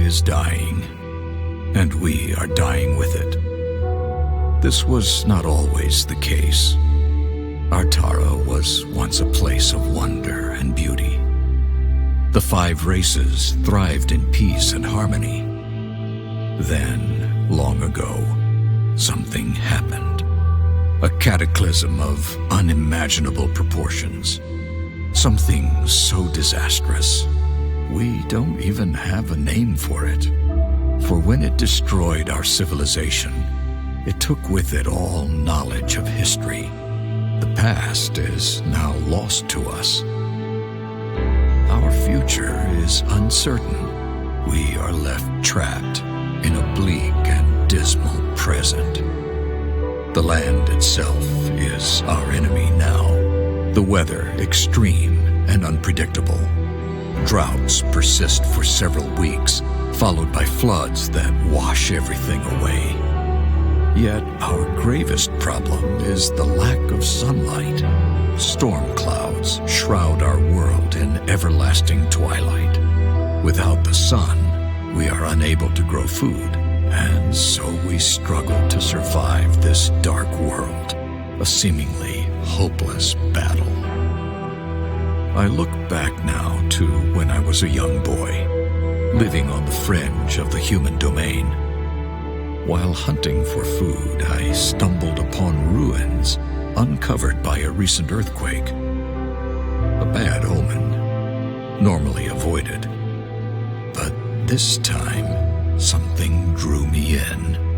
is dying, and we are dying with it. This was not always the case. Artara was once a place of wonder and beauty. The 5 races thrived in peace and harmony. Then, long ago, something happened. A cataclysm of unimaginable proportions. Something so disastrous, we don't even have a name for it. For when it destroyed our civilization, it took with it all knowledge of history. The past is now lost to us. Our future is uncertain. We are left trapped in a bleak and dismal present. The land itself is our enemy now. The weather extreme and unpredictable. Droughts persist for several weeks, followed by floods that wash everything away. Yet our gravest problem is the lack of sunlight. Storm clouds shroud our world in everlasting twilight. Without the sun, we are unable to grow food, and so we struggle to survive this dark world, a seemingly hopeless battle. I look back now to when I was a young boy, living on the fringe of the human domain. While hunting for food, I stumbled upon ruins uncovered by a recent earthquake. A bad omen, normally avoided. But this time, something drew me in.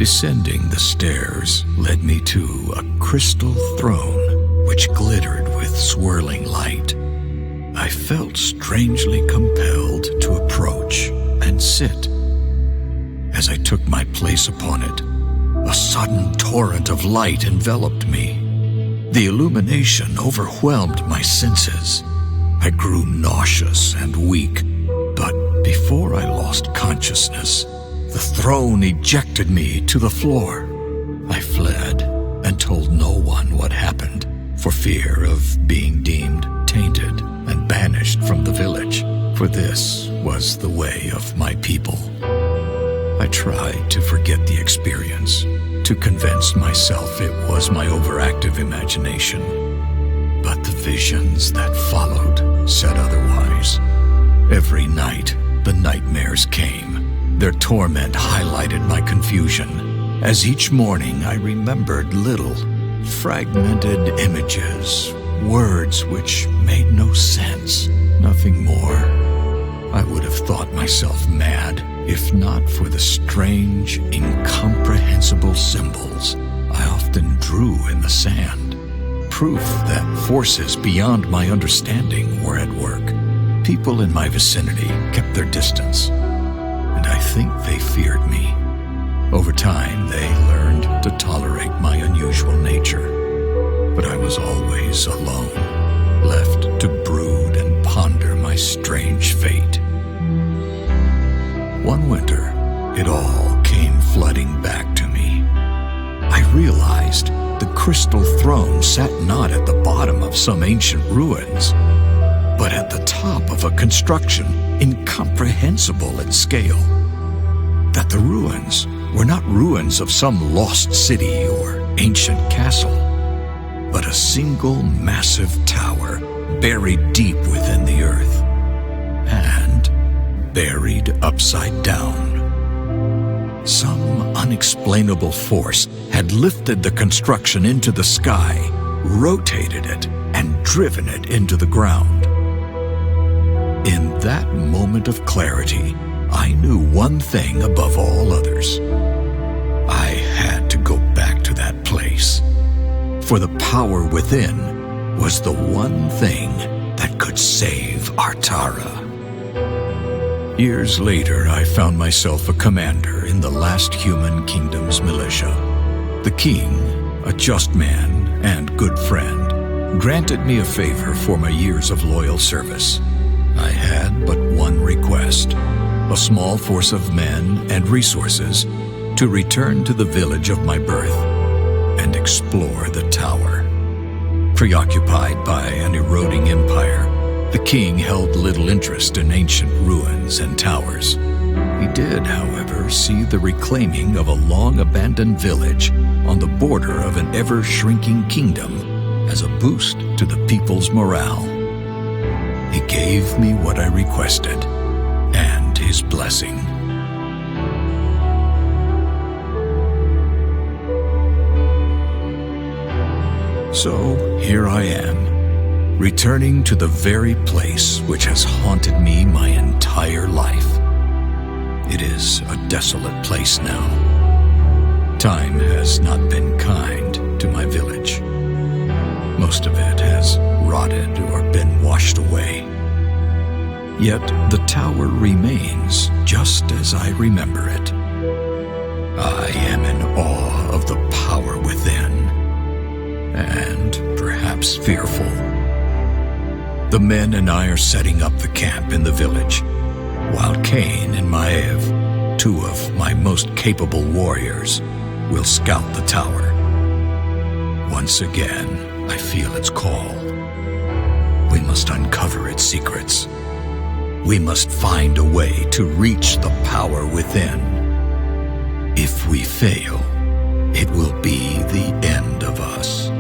Descending the stairs led me to a crystal throne which glittered with swirling light. I felt strangely compelled to approach and sit. As I took my place upon it, a sudden torrent of light enveloped me. The illumination overwhelmed my senses. I grew nauseous and weak, but before I lost consciousness, the throne ejected me to the floor. I fled and told no one what happened, for fear of being deemed tainted and banished from the village, for this was the way of my people. I tried to forget the experience, to convince myself it was my overactive imagination. But the visions that followed said otherwise. Every night, the nightmares came. Their torment highlighted my confusion, as each morning I remembered little, fragmented images, words which made no sense, nothing more. I would have thought myself mad if not for the strange, incomprehensible symbols I often drew in the sand. Proof that forces beyond my understanding were at work. People in my vicinity kept their distance, and I think they feared me. Over time, they learned to tolerate my unusual nature, but I was always alone, left to brood and ponder my strange fate. One winter, it all came flooding back to me. I realized the crystal throne sat not at the bottom of some ancient ruins, but at the top of a construction incomprehensible in scale. That the ruins were not ruins of some lost city or ancient castle, but a single massive tower buried deep within the earth, and buried upside down. Some unexplainable force had lifted the construction into the sky, rotated it, and driven it into the ground. In that moment of clarity, I knew one thing above all others. I had to go back to that place, for the power within was the one thing that could save Artara. Years later, I found myself a commander in the last human kingdom's militia. The king, a just man and good friend, granted me a favor for my years of loyal service. I had but one request: a small force of men and resources to return to the village of my birth and explore the tower. Preoccupied by an eroding empire, the king held little interest in ancient ruins and towers. He did, however, see the reclaiming of a long-abandoned village on the border of an ever-shrinking kingdom as a boost to the people's morale. He gave me what I requested, and his blessing. So here I am, returning to the very place which has haunted me my entire life. It is a desolate place now. Time has not been kind to my village. Most of it has rotted or been washed away. Yet the tower remains just as I remember it. I am in awe of the power within, and perhaps fearful. The men and I are setting up the camp in the village, while Cain and Maev, two of my most capable warriors, will scout the tower. Once again, I feel its call. We must uncover its secrets. We must find a way to reach the power within. If we fail, it will be the end of us.